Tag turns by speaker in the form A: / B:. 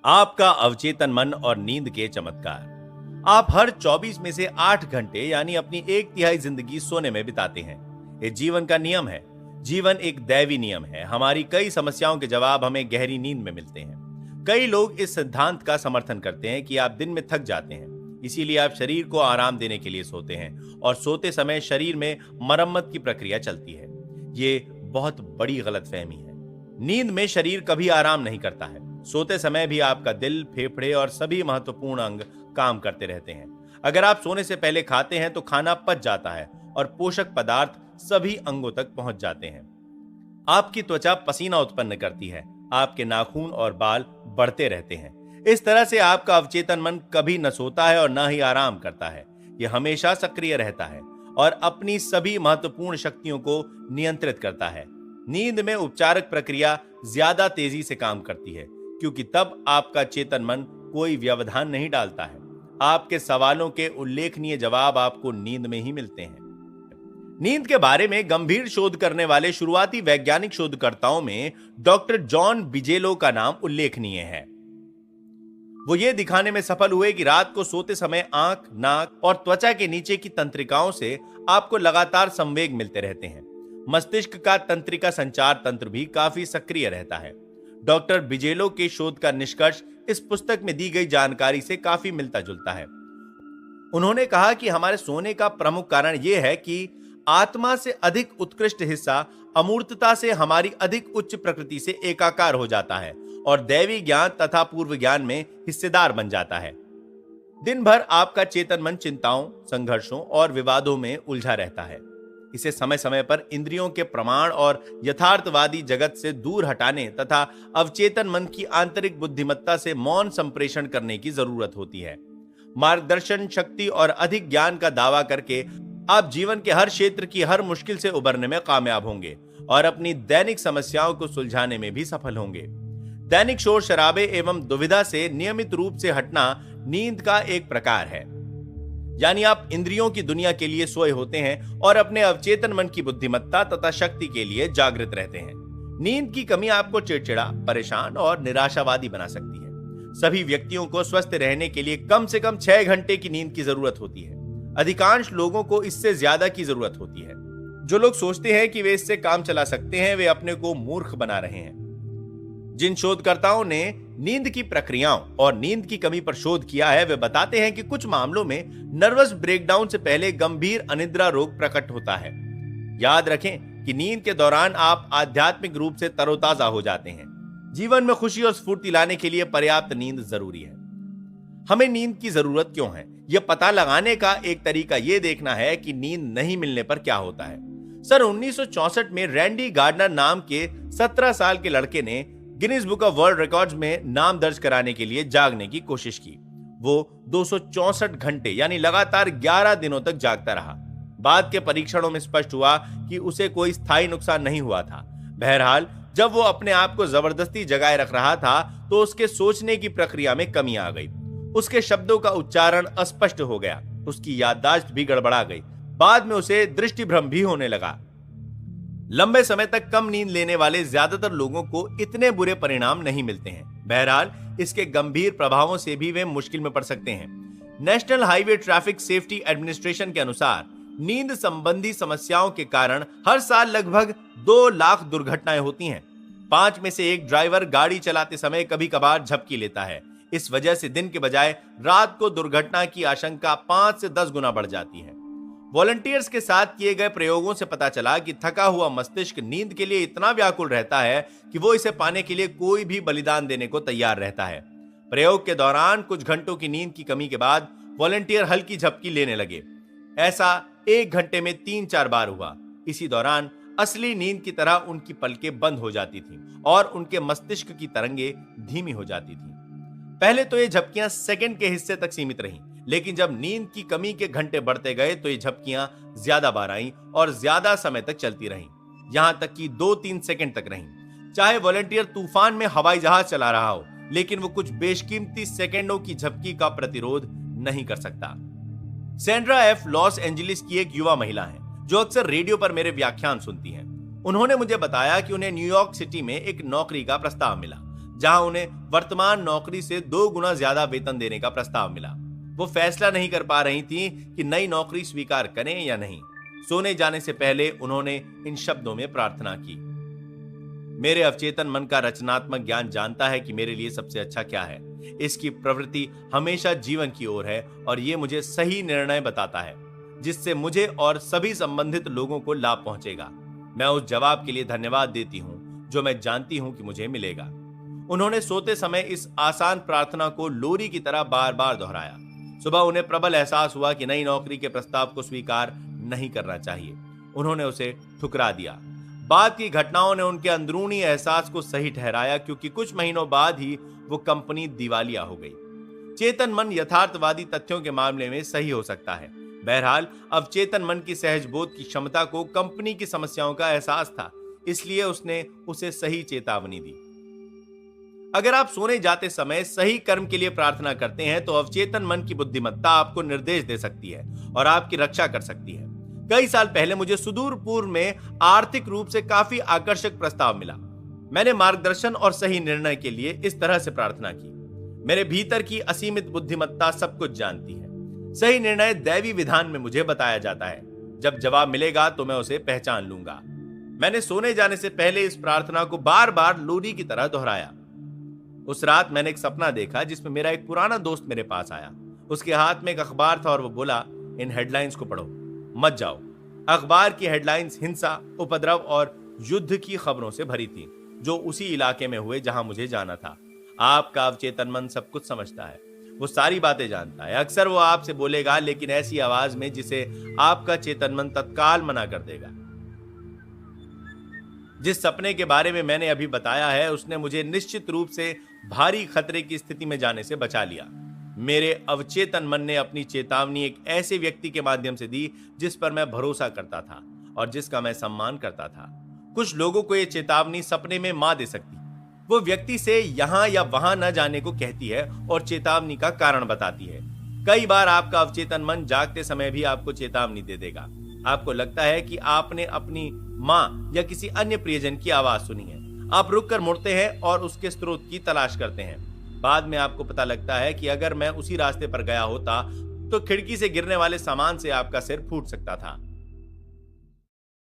A: आपका अवचेतन मन और नींद के चमत्कार। आप हर 24 में से 8 घंटे यानी अपनी 1/3 जिंदगी सोने में बिताते हैं। ये जीवन का नियम है। जीवन एक दैवी नियम है। हमारी कई समस्याओं के जवाब हमें गहरी नींद में मिलते हैं। कई लोग इस सिद्धांत का समर्थन करते हैं कि आप दिन में थक जाते हैं, इसीलिए आप शरीर को आराम देने के लिए सोते हैं और सोते समय शरीर में मरम्मत की प्रक्रिया चलती है। ये बहुत बड़ी गलतफहमी है। नींद में शरीर कभी आराम नहीं करता है। सोते समय भी आपका दिल, फेफड़े और सभी महत्वपूर्ण अंग काम करते रहते हैं। अगर आप सोने से पहले खाते हैं तो खाना पच जाता है और पोषक पदार्थ सभी अंगों तक पहुंच जाते हैं। आपकी त्वचा पसीना उत्पन्न करती है, आपके नाखून और बाल बढ़ते रहते हैं। इस तरह से आपका अवचेतन मन कभी न सोता है और न ही आराम करता है। यह हमेशा सक्रिय रहता है और अपनी सभी महत्वपूर्ण शक्तियों को नियंत्रित करता है। नींद में उपचारक प्रक्रिया ज्यादा तेजी से काम करती है, क्योंकि तब आपका चेतन मन कोई व्यवधान नहीं डालता है। आपके सवालों के उल्लेखनीय जवाब आपको नींद में ही मिलते हैं। नींद के बारे में गंभीर शोध करने वाले शुरुआती वैज्ञानिक शोधकर्ताओं में डॉक्टर जॉन बिजेलो का नाम उल्लेखनीय है। वो ये दिखाने में सफल हुए कि रात को सोते समय आंख, नाक और त्वचा के नीचे की तंत्रिकाओं से आपको लगातार संवेग मिलते रहते हैं। मस्तिष्क का तंत्रिका संचार तंत्र भी काफी सक्रिय रहता है। डॉक्टर बिजेलो के शोध का निष्कर्ष इस पुस्तक में दी गई जानकारी से काफी मिलता जुलता है। उन्होंने कहा कि हमारे सोने का प्रमुख कारण यह है कि आत्मा से अधिक उत्कृष्ट हिस्सा अमूर्तता से हमारी अधिक उच्च प्रकृति से एकाकार हो जाता है और दैवी ज्ञान तथा पूर्व ज्ञान में हिस्सेदार बन जाता है। दिन भर आपका चेतन मन चिंताओं, संघर्षों और विवादों में उलझा रहता है। इसे समय समय पर इंद्रियों के प्रमाण और यथार्थवादी जगत से दूर हटाने तथा अवचेतन मन की आंतरिक बुद्धिमत्ता से मौन संप्रेषण करने की जरूरत होती है। मार्गदर्शन, शक्ति और अधिक ज्ञान का दावा करके आप जीवन के हर क्षेत्र की हर मुश्किल से उबरने में कामयाब होंगे और अपनी दैनिक समस्याओं को सुलझाने में भी सफल होंगे। दैनिक शोर शराबे एवं दुविधा से नियमित रूप से हटना नींद का एक प्रकार है। यानी आप इंद्रियों की दुनिया के लिए सोए होते हैं और अपने अवचेतन मन की बुद्धिमत्ता तथा शक्ति के लिए जागृत रहते हैं। नींद की कमी आपको चिड़चिड़ा, परेशान और निराशावादी बना सकती है। सभी व्यक्तियों को स्वस्थ रहने के लिए कम से कम 6 घंटे की नींद की जरूरत होती है। अधिकांश लोगों को इससे ज्यादा की जरूरत होती है। जो लोग सोचते हैं कि वे इससे काम चला सकते हैं, वे अपने को मूर्ख बना रहे हैं। जिन शोधकर्ताओं ने नींद की प्रक्रियाओं और नींद की कमी पर शोध किया है, वे बताते हैं कि कुछ मामलों में नर्वस ब्रेकडाउन से पहले गंभीर अनिद्रा रोग प्रकट होता है। याद रखें कि नींद के दौरान आप आध्यात्मिक रूप से तरोताजा हो जाते हैं। जीवन में खुशी और स्फूर्ति लाने के लिए पर्याप्त नींद जरूरी है। हमें नींद की जरूरत क्यों है, यह पता लगाने का एक तरीका यह देखना है कि नींद नहीं मिलने पर क्या होता है। सन 1964 में रैंडी गार्डनर नाम के 17 साल के लड़के ने Guinness book of world records में नाम दर्ज कराने के लिए जागने की कोशिश की। वो 264 घंटे यानी लगातार 11 दिनों तक जागता रहा। बाद के परीक्षणों में स्पष्ट हुआ कि उसे कोई स्थायी नुकसान नहीं हुआ था। बहरहाल, जब वो अपने आप को जबरदस्ती जगाए रख रहा था तो उसके सोचने की प्रक्रिया में कमी आ गई। उसके शब्दों का उच्चारण अस्पष्ट हो गया, उसकी याददाश्त भी गड़बड़ा गई। बाद में उसे दृष्टिभ्रम भी होने लगा। लंबे समय तक कम नींद लेने वाले ज्यादातर लोगों को इतने बुरे परिणाम नहीं मिलते हैं। बहरहाल, इसके गंभीर प्रभावों से भी वे मुश्किल में पड़ सकते हैं। National highway traffic safety administration के अनुसार नींद संबंधी समस्याओं के कारण हर साल लगभग 2 लाख दुर्घटनाएं होती हैं। 5 में से 1 ड्राइवर गाड़ी चलाते समय कभी कभार झपकी लेता है। इस वजह से दिन के बजाय रात को दुर्घटना की आशंका 5 से 10 गुना बढ़ जाती है। वॉलंटियर्स के साथ किए गए प्रयोगों से पता चला कि थका हुआ मस्तिष्क नींद के लिए इतना व्याकुल रहता है कि वो इसे पाने के लिए कोई भी बलिदान देने को तैयार रहता है। प्रयोग के दौरान कुछ घंटों की नींद की कमी के बाद वॉलंटियर हल्की झपकी लेने लगे। ऐसा 1 घंटे में 3-4 बार हुआ। इसी दौरान असली नींद की तरह उनकी पलकें बंद हो जाती थीं और उनके मस्तिष्क की तरंगें धीमी हो जाती थीं। पहले तो ये झपकियां सेकंड के हिस्से तक सीमित रहीं, लेकिन जब नींद की कमी के घंटे बढ़ते गए तो ये झपकियां ज्यादा बार आईं और ज्यादा समय तक चलती रहीं, यहां तक कि 2-3 सेकंड तक रहीं। चाहे वॉलंटियर तूफान में हवाई जहाज चला रहा हो, लेकिन वो कुछ बेशकीमती सेकंडों की झपकी का प्रतिरोध नहीं कर सकता। सैंड्रा एफ लॉस एंजलिस की एक युवा महिला है जो अक्सर रेडियो पर मेरे व्याख्यान सुनती हैं। उन्होंने मुझे बताया कि उन्हें न्यूयॉर्क सिटी में एक नौकरी का प्रस्ताव मिला। जहां उन्हें वर्तमान नौकरी से 2 गुना ज्यादा वेतन देने का प्रस्ताव मिला। वो फैसला नहीं कर पा रही थी कि नई नौकरी स्वीकार करें या नहीं। सोने जाने से पहले उन्होंने इन शब्दों में प्रार्थना की, मेरे अवचेतन मन का रचनात्मक ज्ञान जानता है कि मेरे लिए सबसे अच्छा क्या है। इसकी प्रवृत्ति हमेशा जीवन की ओर है और ये मुझे सही निर्णय बताता है जिससे मुझे और सभी संबंधित लोगों को लाभ पहुंचेगा। मैं उस जवाब के लिए धन्यवाद देती हूं जो मैं जानती हूं कि मुझे मिलेगा। उन्होंने सोते समय इस आसान प्रार्थना को लोरी की तरह बार बार दोहराया। सुबह उन्हें प्रबल एहसास हुआ कि नई नौकरी के प्रस्ताव को स्वीकार नहीं करना चाहिए। उन्होंने उसे ठुकरा दिया। बाद की घटनाओं ने उनके अंदरूनी एहसास को सही ठहराया, क्योंकि कुछ महीनों बाद ही वो कंपनी दिवालिया हो गई। चेतन मन यथार्थवादी तथ्यों के मामले में सही हो सकता है। बहरहाल अवचेतन मन की सहजबोध की क्षमता को कंपनी की समस्याओं का एहसास था, इसलिए उसने उसे सही चेतावनी दी। अगर आप सोने जाते समय सही कर्म के लिए प्रार्थना करते हैं तो अवचेतन मन की बुद्धिमत्ता आपको निर्देश दे सकती है और आपकी रक्षा कर सकती है। कई साल पहले मुझे सुदूर पूर्व में आर्थिक रूप से काफी आकर्षक प्रस्ताव मिला। मैंने मार्गदर्शन और सही निर्णय के लिए इस तरह से प्रार्थना की, मेरे भीतर की असीमित बुद्धिमत्ता सब कुछ जानती है। सही निर्णय दैवी विधान में मुझे बताया जाता है। जब जवाब मिलेगा तो मैं उसे पहचान लूंगा। मैंने सोने जाने से पहले इस प्रार्थना को बार बार लोरी की तरह दोहराया। उस रात मैंने एक सपना देखा जिसमें मेरा एक पुराना दोस्त मेरे पास आया। उसके हाथ में एक अखबार था और वो बोला, इन हेडलाइंस को पढ़ो, मत जाओ। अखबार की हेडलाइंस हिंसा, उपद्रव और युद्ध की खबरों से भरी थी, जो उसी इलाके में हुए जहां मुझे जाना था। आपका अवचेतन मन सब कुछ समझता है, वो सारी बातें जानता है। अक्सर वो आपसे बोलेगा, लेकिन ऐसी आवाज में जिसे आपका चेतन मन तत्काल मना कर देगा। जिस सपने के बारे में मैंने अभी बताया है, उसने मुझे निश्चित रूप से भारी खतरे की स्थिति में जाने से बचा लिया। मेरे अवचेतन मन ने अपनी चेतावनी एक ऐसे व्यक्ति के माध्यम से दी जिस पर मैं भरोसा करता था और जिसका मैं सम्मान करता था। कुछ लोगों को यह चेतावनी सपने में मां दे सकती, वो व्यक्ति से यहां या वहां न जाने को कहती है और चेतावनी का कारण बताती है। कई बार आपका अवचेतन मन जागते समय भी आपको चेतावनी दे देगा। आपको लगता है कि आपने अपनी मां या किसी अन्य प्रियजन की आवाज सुनी है। आप रुककर मुड़ते हैं और उसके स्रोत की तलाश करते हैं। बाद में आपको पता लगता है कि अगर मैं उसी रास्ते पर गया होता तो खिड़की से गिरने वाले सामान से आपका सिर फूट सकता था।